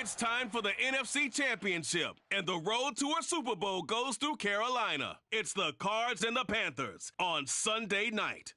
It's time for the NFC Championship, and the road to a Super Bowl goes through Carolina. It's the Cards and the Panthers on Sunday night.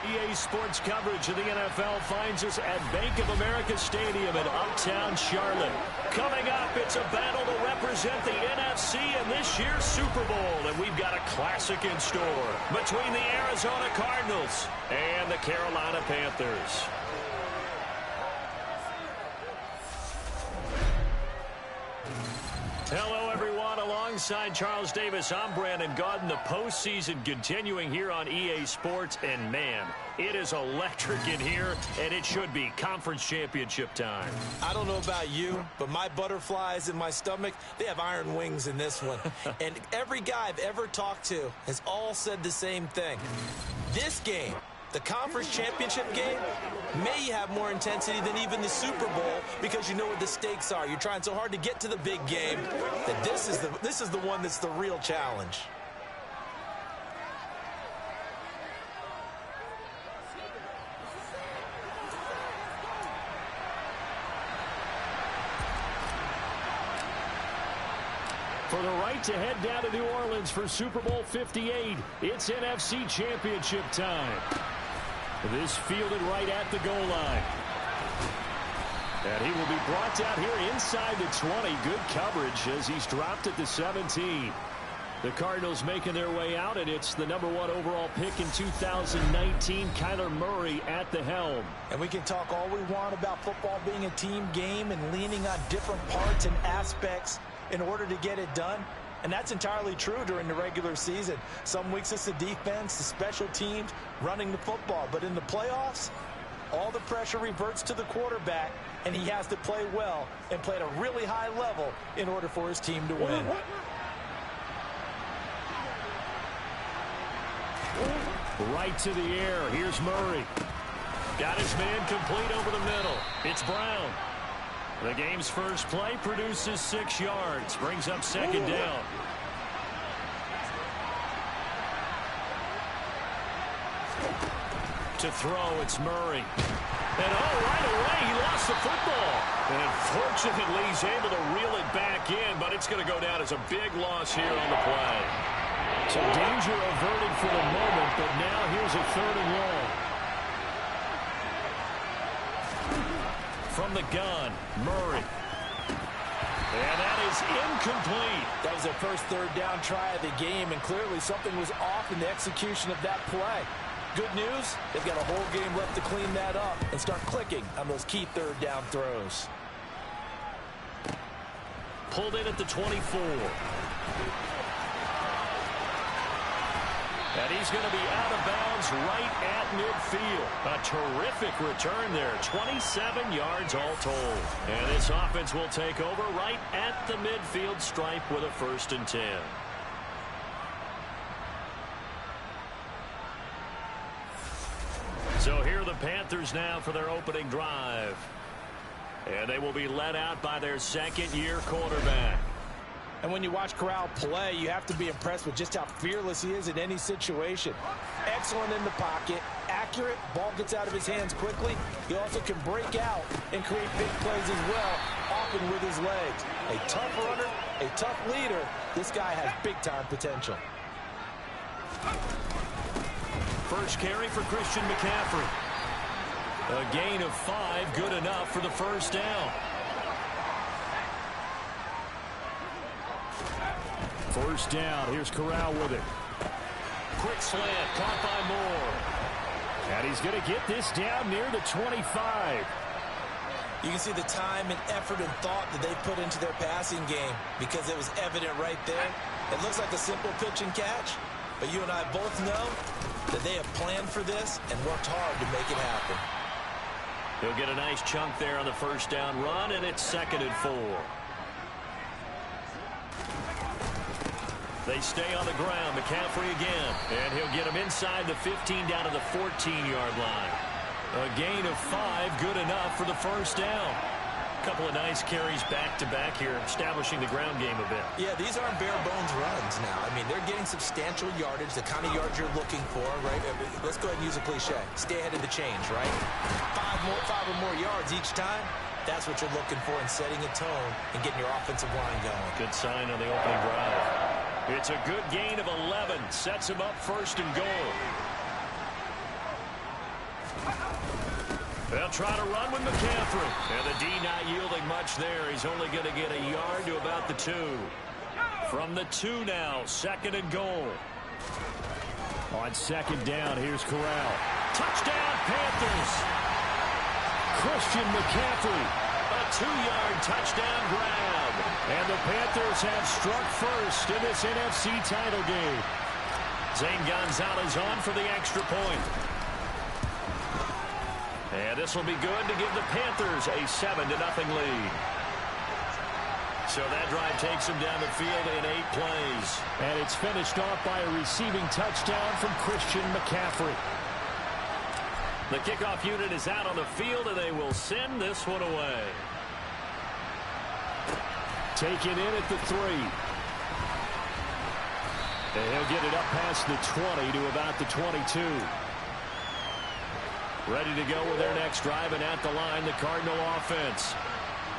EA Sports coverage of the NFL finds us at Bank of America Stadium in Uptown Charlotte. Coming up, it's a battle to represent the NFC in this year's Super Bowl, and we've got a classic in store between the Arizona Cardinals and the Carolina Panthers. Hello, everyone. Alongside Charles Davis, I'm Brandon Gaudin. The postseason continuing here on EA Sports, and man, it is electric in here, and it should be conference championship time. I don't know about you, but my butterflies in my stomach, they have iron wings in this one. And every guy I've ever talked to has all said the same thing. This game, the conference championship game, may have more intensity than even the Super Bowl because you know what the stakes are. You're trying so hard to get to the big game that this is the one that's the real challenge. For the right to head down to New Orleans for Super Bowl 58, it's NFC Championship time. This fielded right at the goal line. And he will be brought down here inside the 20. Good coverage as he's dropped at the 17. The Cardinals making their way out, and it's the #1 overall pick in 2019, Kyler Murray at the helm. And we can talk all we want about football being a team game and leaning on different parts and aspects in order to get it done. And that's entirely true during the regular season. Some weeks it's the defense, the special teams, running the football. But in the playoffs, all the pressure reverts to the quarterback, and he has to play well and play at a really high level in order for his team to win. Right to the air. Here's Murray. Got his man complete over the middle. It's Brown. The game's first play produces 6 yards. Brings up second down. To throw, it's Murray. And right away, he lost the football. And fortunately, he's able to reel it back in, but it's going to go down as a big loss here on the play. So danger averted for the moment, but now here's a 3rd and long. From the gun, Murray. And that is incomplete. That was their first 3rd down try of the game, and clearly something was off in the execution of that play. Good news, they've got a whole game left to clean that up and start clicking on those key 3rd down throws. Pulled in at the 24. And he's going to be out of bounds right at midfield. A terrific return there. 27 yards all told. And this offense will take over right at the midfield stripe with a 1st and 10. So here are the Panthers now for their opening drive. And they will be led out by their 2nd-year quarterback. And when you watch Corral play, you have to be impressed with just how fearless he is in any situation. Excellent in the pocket, accurate, ball gets out of his hands quickly. He also can break out and create big plays as well, often with his legs. A tough runner, a tough leader. This guy has big-time potential. First carry for Christian McCaffrey. A gain of 5, good enough for the 1st down. 1st down. Here's Corral with it. Quick slant. Caught by Moore. And he's going to get this down near the 25. You can see the time and effort and thought that they put into their passing game because it was evident right there. It looks like a simple pitch and catch, but you and I both know that they have planned for this and worked hard to make it happen. He'll get a nice chunk there on the 1st down run, and it's 2nd and 4. They stay on the ground. McCaffrey again. And he'll get him inside the 15 down to the 14-yard line. A gain of 5, good enough for the 1st down. couple of nice carries back-to-back here, establishing the ground game a bit. Yeah, these aren't bare-bones runs now. I mean, they're getting substantial yardage, the kind of yards you're looking for, right? Let's go ahead and use a cliche. Stay ahead of the chains, right? Five or more yards each time. That's what you're looking for in setting a tone and getting your offensive line going. Good sign on the opening drive. It's a good gain of 11. Sets him up first and goal. They'll try to run with McCaffrey. And the D not yielding much there. He's only going to get a yard to about the 2. From the 2 now, second and goal. On second down, here's Corral. Touchdown, Panthers. Christian McCaffrey. A 2-yard touchdown grab. And the Panthers have struck first in this NFC title game. Zane Gonzalez on for the extra point. And this will be good to give the Panthers a 7-0 lead. So that drive takes them down the field in 8 plays. And it's finished off by a receiving touchdown from Christian McCaffrey. The kickoff unit is out on the field, and they will send this one away. Taken in at the 3. And he'll get it up past the 20 to about the 22. Ready to go with their next drive, and at the line, the Cardinal offense.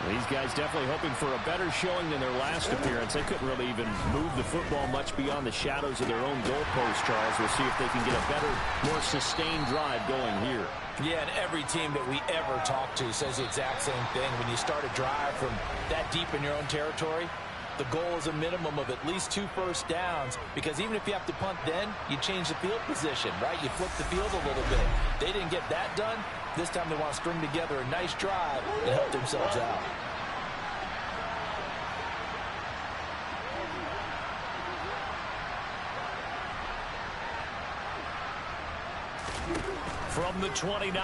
These guys definitely hoping for a better showing than their last appearance. They couldn't really even move the football much beyond the shadows of their own goalpost, Charles. We'll see if they can get a better, more sustained drive going here. Yeah, and every team that we ever talk to says the exact same thing. When you start a drive from that deep in your own territory, the goal is a minimum of at least 2 first downs, because even if you have to punt then, you change the field position, right? You flip the field a little bit. They didn't get that done. This time they want to string together a nice drive and help themselves out. From the 29,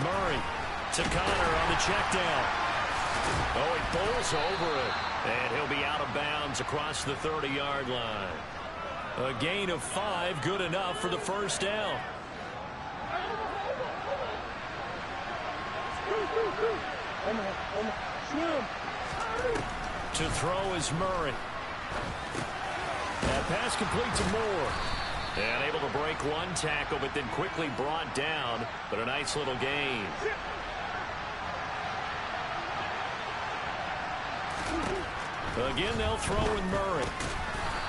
Murray to Connor on the check down. Oh, he bowls over it. And he'll be out of bounds across the 30-yard line. A gain of 5, good enough for the first down. To throw is Murray. That pass complete to Moore. And able to break one tackle, but then quickly brought down. But a nice little gain. Again, they'll throw with Murray.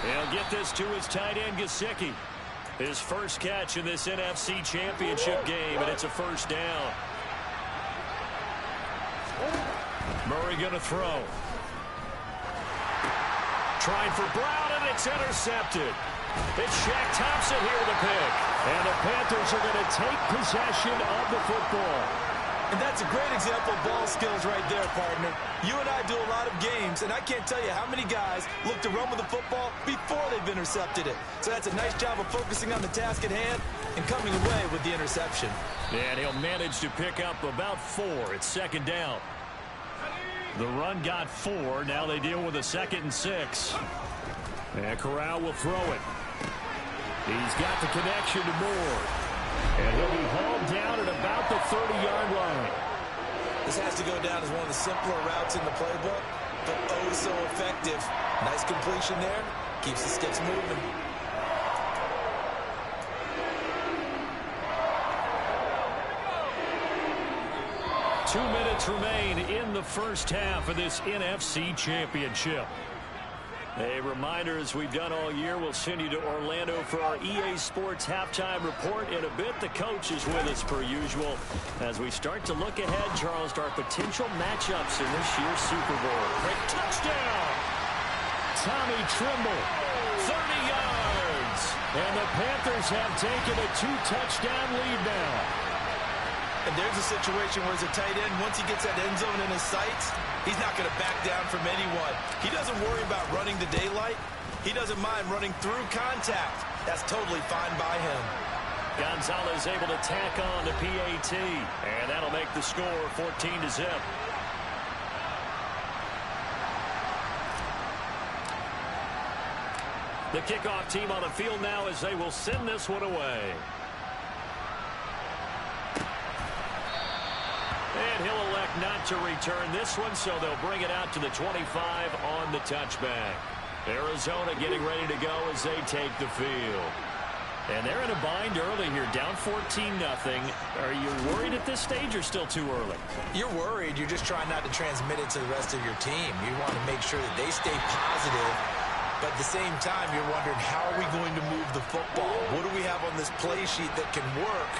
He'll get this to his tight end, Gesicki. His first catch in this NFC Championship game, and it's a first down. Murray going to throw. Trying for Brown, and it's intercepted. It's Shaq Thompson here to pick. And the Panthers are going to take possession of the football. And that's a great example of ball skills right there, partner. You and I do a lot of games, and I can't tell you how many guys look to run with the football before they've intercepted it. So that's a nice job of focusing on the task at hand and coming away with the interception. And he'll manage to pick up about 4. It's second down. The run got 4. Now they deal with a 2nd and 6. And Corral will throw it. He's got the connection to Moore. And he'll be hauled down at about the 30-yard line. This has to go down as one of the simpler routes in the playbook, but oh so effective. Nice completion there. Keeps the sticks moving. Two minutes remain in the first half of this NFC Championship. A reminder, as we've done all year, we'll send you to Orlando for our EA Sports halftime report in a bit. The coach is with us per usual as we start to look ahead, Charles, to our potential matchups in this year's Super Bowl. Great touchdown! Tommy Tremble. 30 yards! And the Panthers have taken a 2-touchdown lead now. And there's a situation where as a tight end, once he gets that end zone in his sights, he's not going to back down from anyone. He doesn't worry about running the daylight. He doesn't mind running through contact. That's totally fine by him. Gonzalez able to tack on the PAT. And that'll make the score 14-0. The kickoff team on the field now as they will send this one away. And he'll elect not to return this one, so they'll bring it out to the 25 on the touchback. Arizona getting ready to go as they take the field. And they're in a bind early here, down 14-0. Are you worried at this stage or still too early? You're worried. You're just trying not to transmit it to the rest of your team. You want to make sure that they stay positive. But at the same time, you're wondering, how are we going to move the football? What do we have on this play sheet that can work?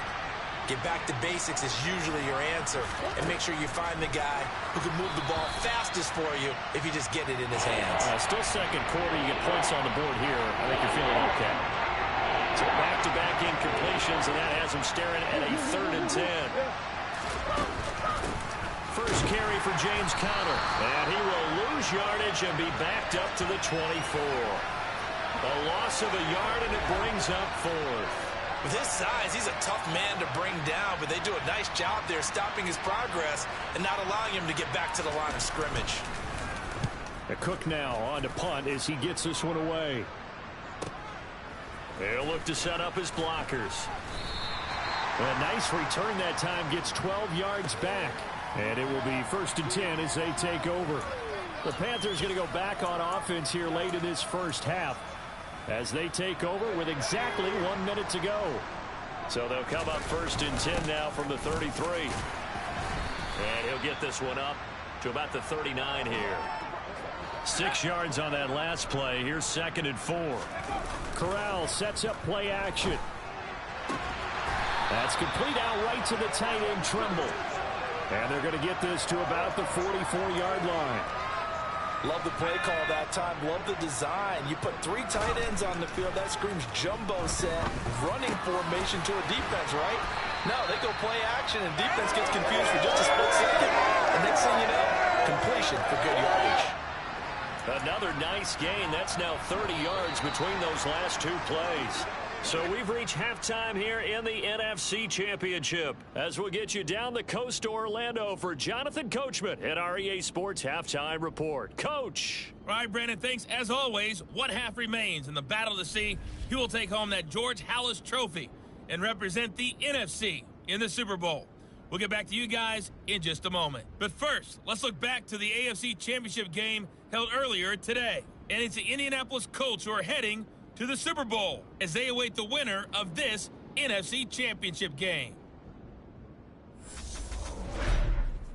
Get back to basics is usually your answer. And make sure you find the guy who can move the ball fastest for you if you just get it in his hands. Still second quarter. You get points on the board here. I think you're feeling okay. So back-to-back incompletions, and that has him staring at a 3rd and 10. First carry for James Conner. And he will lose yardage and be backed up to the 24. A loss of a yard, and it brings up 4th. With his size, he's a tough man to bring down, but they do a nice job there stopping his progress and not allowing him to get back to the line of scrimmage. Cook now on to punt as he gets this one away. They'll look to set up his blockers. A nice return that time, gets 12 yards back. And it will be 1st and 10 as they take over. The Panthers going to go back on offense here late in this first half, as they take over with exactly 1 minute to go. So they'll come up 1st and 10 now from the 33. And he'll get this one up to about the 39 here. 6 yards on that last play. Here's 2nd and 4. Corral sets up play action. That's complete out right to the tight end, Tremble. And they're going to get this to about the 44-yard line. Love the play call that time. Love the design. You put 3 tight ends on the field. That screams jumbo set, running formation to a defense, right? No, they go play action, and defense gets confused for just a split second. And next thing you know, completion for good yardage. Another nice gain. That's now 30 yards between those last 2 plays. So we've reached halftime here in the NFC Championship, as we'll get you down the coast to Orlando for Jonathan Coachman at our EA Sports Halftime Report. Coach. All right, Brandon, thanks. As always, one half remains in the battle to see who will take home that George Halas Trophy and represent the NFC in the Super Bowl. We'll get back to you guys in just a moment. But first, let's look back to the AFC Championship game held earlier today. And it's the Indianapolis Colts who are heading to the Super Bowl as they await the winner of this NFC Championship game.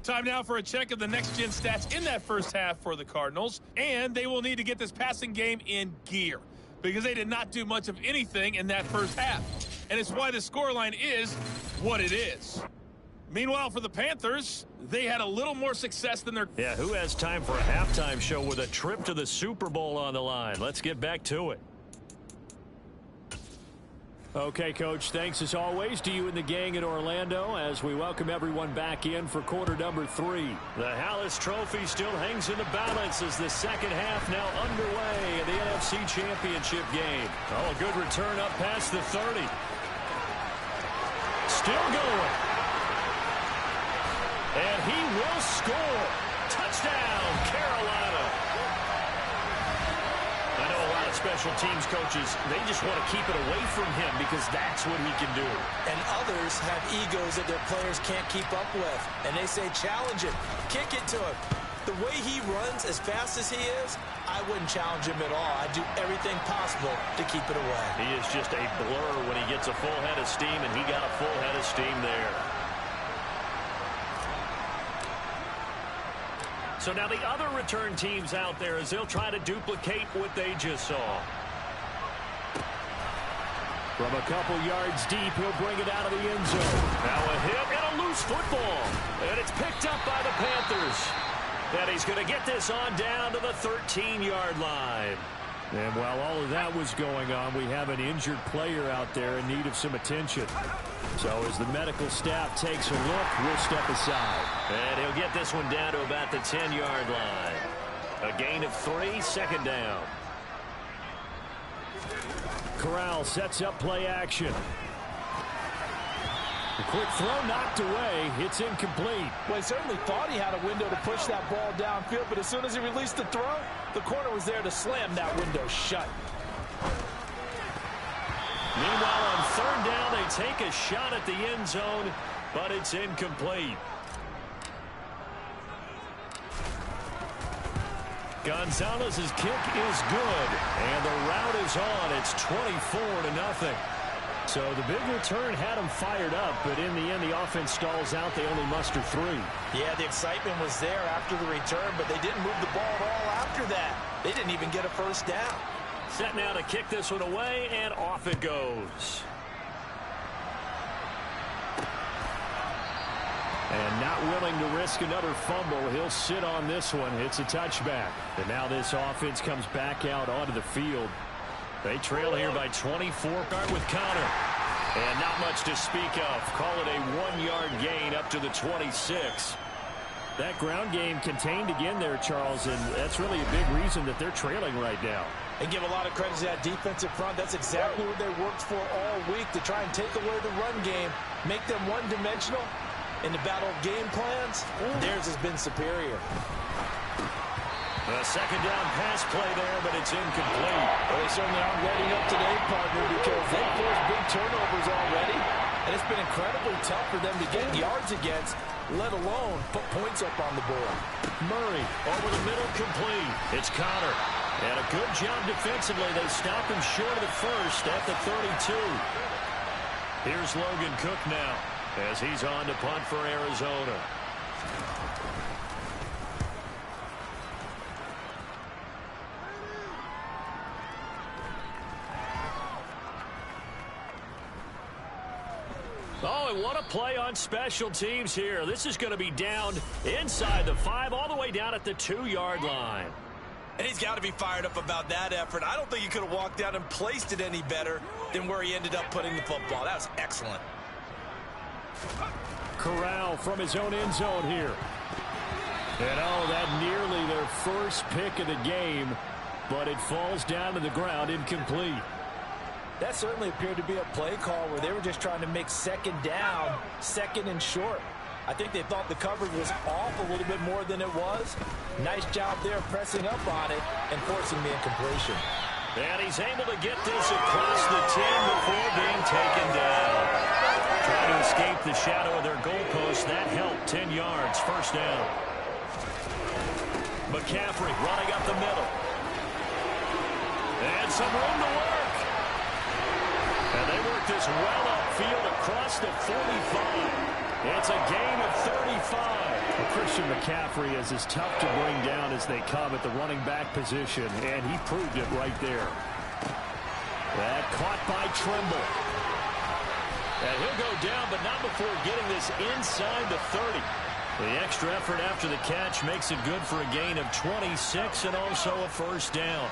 Time now for a check of the next-gen stats in that first half for the Cardinals. And they will need to get this passing game in gear, because they did not do much of anything in that first half. And it's why the scoreline is what it is. Meanwhile, for the Panthers, they had a little more success than their... Yeah, who has time for a halftime show with a trip to the Super Bowl on the line? Let's get back to it. Okay, Coach, thanks as always to you and the gang in Orlando as we welcome everyone back in for quarter number 3. The Halas Trophy still hangs in the balance as the second half now underway in the NFC Championship game. Oh, a good return up past the 30. Still going. And he will score. Touchdown, Carolina. I know a lot of special teams coaches, they just want to keep it away from him because that's what he can do. And others have egos that their players can't keep up with. And they say, challenge him, kick it to him. The way he runs as fast as he is, I wouldn't challenge him at all. I'd do everything possible to keep it away. He is just a blur when he gets a full head of steam, and he got a full head of steam there. So now the other return teams out there as they'll try to duplicate what they just saw. From a couple yards deep, he'll bring it out of the end zone. Now a hit and a loose football. And it's picked up by the Panthers. And he's going to get this on down to the 13-yard line. And while all of that was going on, we have an injured player out there in need of some attention. So as the medical staff takes a look, we'll step aside. And he'll get this one down to about the 10-yard line. A gain of 3, second down. Corral sets up play action. A quick throw knocked away. It's incomplete. Well, he certainly thought he had a window to push that ball downfield, but as soon as he released the throw, the corner was there to slam that window shut. Meanwhile, on third down, they take a shot at the end zone, but it's incomplete. Gonzalez's kick is good, and the route is on. It's 24-0. So the big return had them fired up, but in the end, the offense stalls out. They only muster 3. Yeah, the excitement was there after the return, but they didn't move the ball at all after that. They didn't even get a first down. Set now to kick this one away, and off it goes. And not willing to risk another fumble, he'll sit on this one. It's a touchback. And now this offense comes back out onto the field. They trail here by 24. With Connor. And not much to speak of. Call it a 1-yard gain up to the 26. That ground game contained again there, Charles, and that's really a big reason that they're trailing right now. And give a lot of credit to that defensive front. That's exactly what they worked for all week, to try and take away the run game, make them one-dimensional. In the battle of game plans, theirs has been superior. A second down pass play there, but it's incomplete. Well, they certainly aren't ready up today, partner, because they've forced big turnovers already. And it's been incredibly tough for them to get yards against, let alone put points up on the board. Murray over the middle, complete. It's Connor. And a good job defensively. They stop him short of the first at the 32. Here's Logan Cook now, as he's on to punt for Arizona. Oh, and what a play on special teams here. This is going to be down inside the 5, all the way down at the 2-yard line. And he's got to be fired up about that effort. I don't think he could have walked out and placed it any better than where he ended up putting the football. That was excellent. Corral from his own end zone here. And oh, that nearly their first pick of the game, but it falls down to the ground incomplete. That certainly appeared to be a play call where they were just trying to make second down, second and short. I think they thought the coverage was off a little bit more than it was. Nice job there pressing up on it and forcing the incompletion. And he's able to get this across the 10 before being taken down. Trying to escape the shadow of their goalpost. That helped. 10 yards, first down. McCaffrey running up the middle. And some room to work. And they work this well upfield across the 45. It's a gain of 35. Well, Christian McCaffrey is as tough to bring down as they come at the running back position, and he proved it right there. That caught by Trimble. And he'll go down, but not before getting this inside the 30. The extra effort after the catch makes it good for a gain of 26 and also a first down.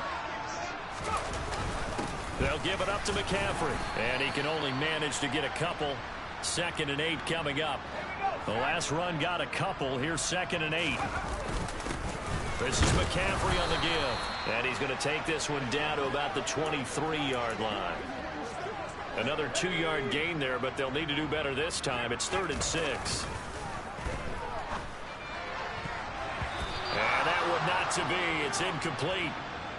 They'll give it up to McCaffrey, and he can only manage to get a couple. 2nd and 8 coming up. The last run got a couple. Here's 2nd and 8. This is McCaffrey on the give. And he's going to take this one down to about the 23-yard line. Another 2-yard gain there, but they'll need to do better this time. It's 3rd and 6. And that would not to be. It's incomplete.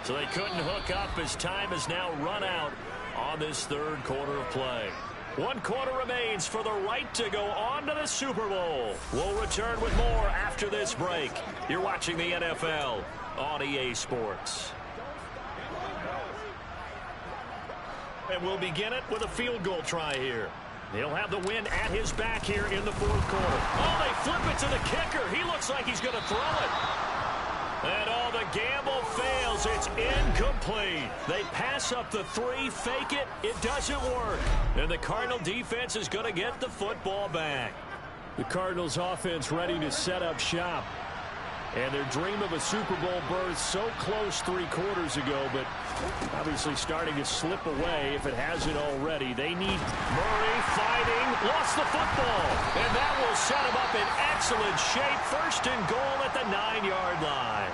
So they couldn't hook up as time has now run out on this 3rd quarter of play. 1 quarter remains for the right to go on to the Super Bowl. We'll return with more after this break. You're watching the NFL on EA Sports. And we'll begin it with a field goal try here. He'll have the win at his back here in the 4th quarter. Oh, they flip it to the kicker. He looks like he's going to throw it. And all the gamble fails. It's incomplete. They pass up the 3, fake it. It doesn't work. And the Cardinal defense is going to get the football back. The Cardinals offense ready to set up shop. And their dream of a Super Bowl berth so close 3 quarters ago, but obviously starting to slip away if it hasn't already. They need Murray fighting. Lost the football. And that will set him up in excellent shape. 1st and goal at the 9-yard line.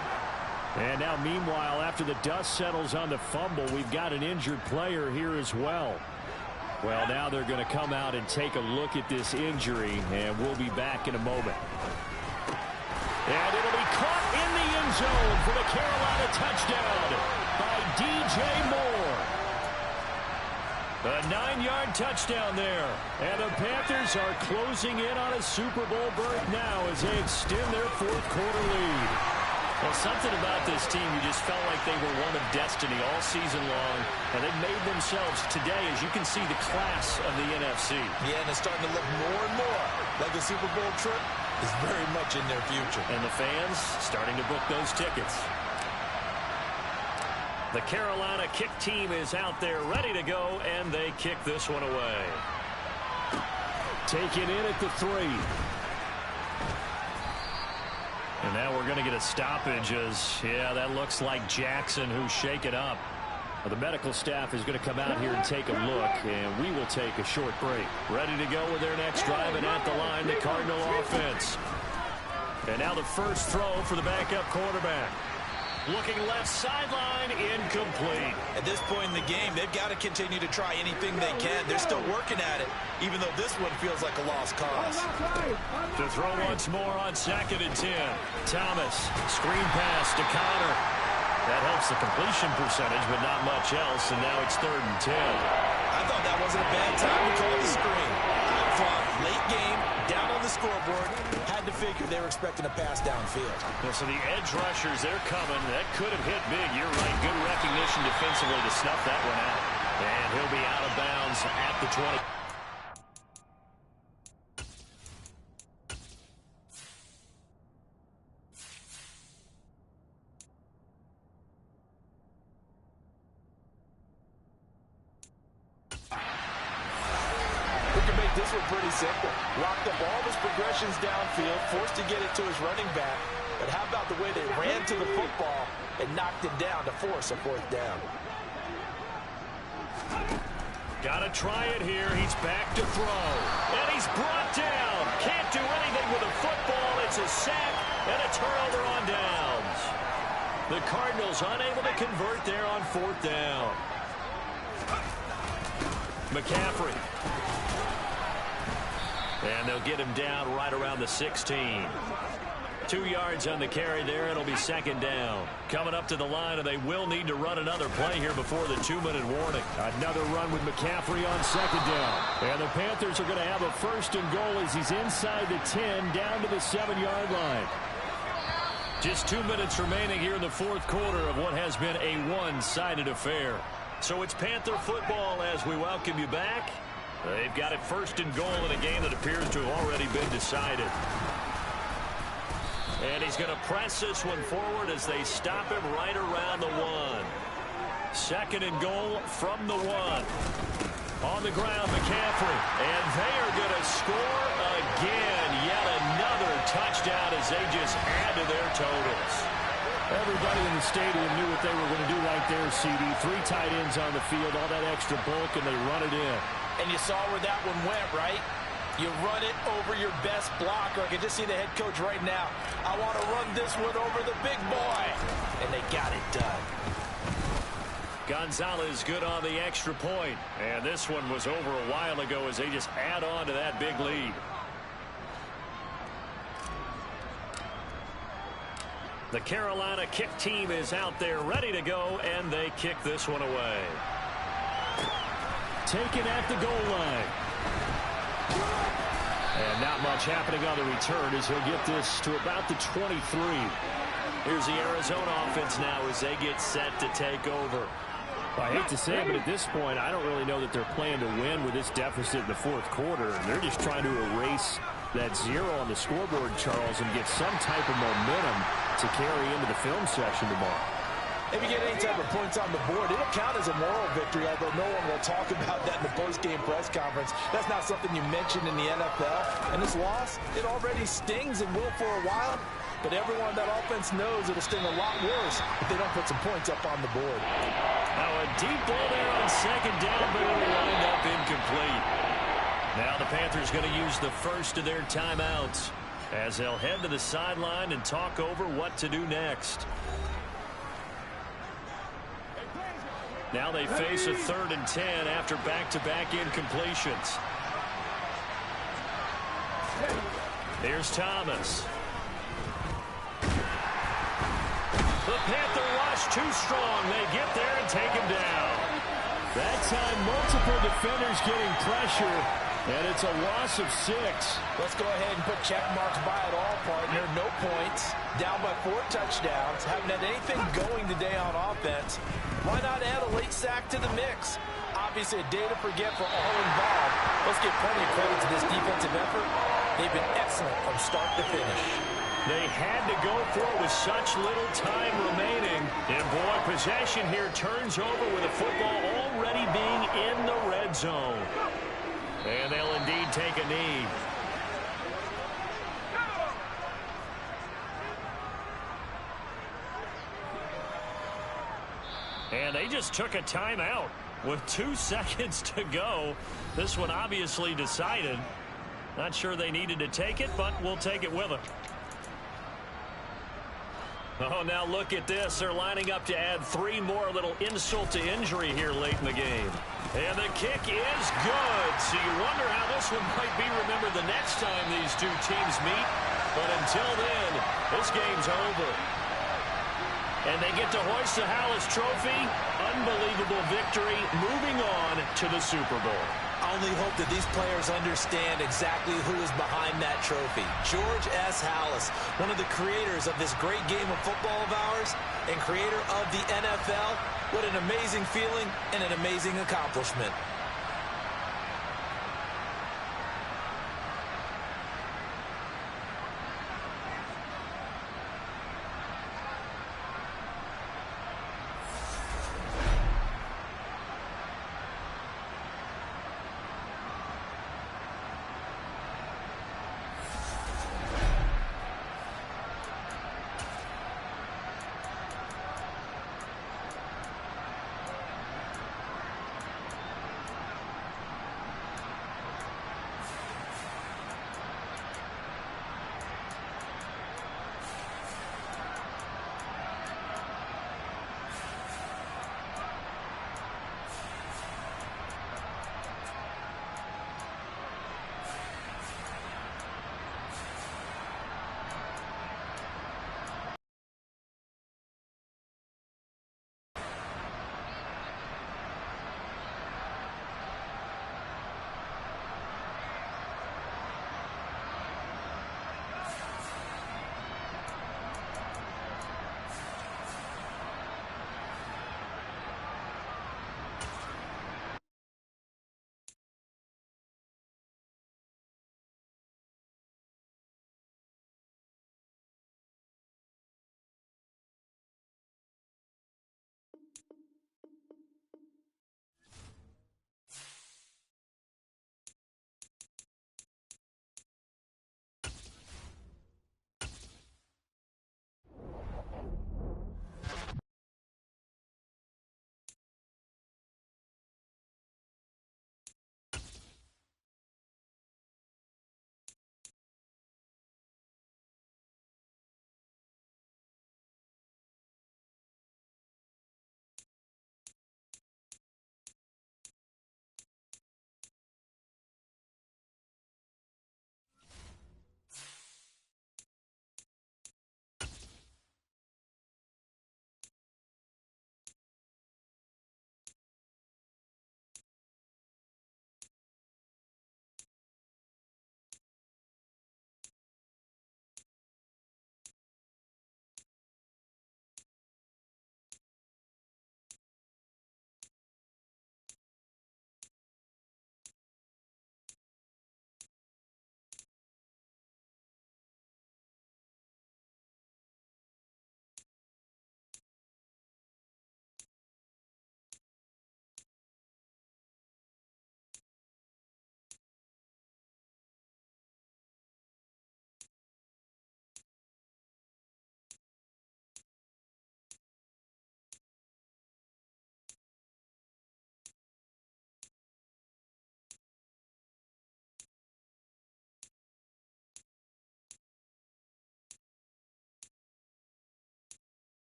And now, meanwhile, after the dust settles on the fumble, we've got an injured player here as well. Well, now they're going to come out and take a look at this injury, and we'll be back in a moment. And it'll be caught in the end zone for the Carolina touchdown by DJ Moore. A 9-yard touchdown there. And the Panthers are closing in on a Super Bowl berth now as they extend their 4th quarter lead. Well, something about this team, you just felt like they were one of destiny all season long, and they've made themselves today, as you can see, the class of the NFC. Yeah, and it's starting to look more and more like the Super Bowl trip is very much in their future. And the fans starting to book those tickets. The Carolina kick team is out there ready to go, and they kick this one away. Taken in at the 3. And now we're going to get a stoppage as, yeah, that looks like Jackson who's shaken up. Well, the medical staff is going to come out here and take a look, and we will take a short break. Ready to go with their next drive, and at the line, the Cardinal offense. And now the first throw for the backup quarterback. Looking left sideline, incomplete. At this point in the game, they've got to continue to try anything they can. They're still working at it, even though this one feels like a lost cause. To throw once more on 2nd and 10. Thomas, screen pass to Connor. That helps the completion percentage, but not much else, and now it's 3rd and 10. I thought that wasn't a bad time to call the screen. I thought late game, down on the scoreboard, had to figure they were expecting a pass downfield. Yeah, so the edge rushers, they're coming. That could have hit big. You're right. Good recognition defensively to snuff that one out. And he'll be out of bounds at the 20. This was pretty simple. Locked up all of his progressions downfield, forced to get it to his running back. But how about the way they ran to the football and knocked it down to force a 4th down? Got to try it here. He's back to throw. And he's brought down. Can't do anything with a football. It's a sack and a turnover on downs. The Cardinals unable to convert there on 4th down. McCaffrey. And they'll get him down right around the 16. 2 yards on the carry there. It'll be 2nd down. Coming up to the line, and they will need to run another play here before the 2-minute warning. Another run with McCaffrey on 2nd down. And the Panthers are going to have a 1st and goal as he's inside the 10, down to the 7-yard line. Just 2 minutes remaining here in the 4th quarter of what has been a one-sided affair. So it's Panther football as we welcome you back. They've got it 1st and goal in a game that appears to have already been decided. And he's going to press this one forward as they stop him right around the 1. 2nd and goal from the 1. On the ground, McCaffrey. And they are going to score again. Yet another touchdown as they just add to their totals. Everybody in the stadium knew what they were going to do right there, CD. 3 tight ends on the field, all that extra bulk, and they run it in. And you saw where that one went, right? You run it over your best blocker. I can just see the head coach right now. I want to run this one over the big boy. And they got it done. Gonzalez good on the extra point. And this one was over a while ago as they just add on to that big lead. The Carolina kick team is out there ready to go, and they kick this one away. Taken at the goal line. And not much happening on the return as he'll get this to about the 23. Here's the Arizona offense now as they get set to take over. I hate to say it, but at this point, I don't really know that they're playing to win with this deficit in the 4th quarter. They're just trying to erase that 0 on the scoreboard, Charles, and get some type of momentum to carry into the film session tomorrow. If you get any type of points on the board, it'll count as a moral victory, although no one will talk about that in the post-game press conference. That's not something you mentioned in the NFL. And this loss, it already stings and will for a while, but everyone on that offense knows it'll sting a lot worse if they don't put some points up on the board. Now a deep ball there on 2nd down, but it'll wind up incomplete. Now the Panthers going to use the first of their timeouts as they'll head to the sideline and talk over what to do next. Now they face a 3rd and 10 after back-to-back incompletions. Here's Thomas. The Panther rush too strong. They get there and take him down. That time, multiple defenders getting pressure, And it's a loss of 6. Let's go ahead and put check marks by it all, partner. No points. Down by 4 touchdowns. Haven't had anything going today on offense. Why not add a late sack to the mix? Obviously a day to forget for all involved. Let's give plenty of credit to this defensive effort. They've been excellent from start to finish. They had to go for it with such little time remaining. And boy, possession here turns over with the football already being in the red zone. And they'll indeed take a knee. And they just took a timeout with 2 seconds to go. This one obviously decided. Not sure they needed to take it, but we'll take it with them. Oh, now look at this. They're lining up to add 3 more, little insult to injury here late in the game. And the kick is good. So you wonder how this one might be remembered the next time these two teams meet. But until then, this game's over. And they get to hoist the Hallis Trophy. Unbelievable victory, moving on to the Super Bowl. I only hope that these players understand exactly who is behind that trophy. George S. Hallis, one of the creators of this great game of football of ours and creator of the NFL. What an amazing feeling and an amazing accomplishment.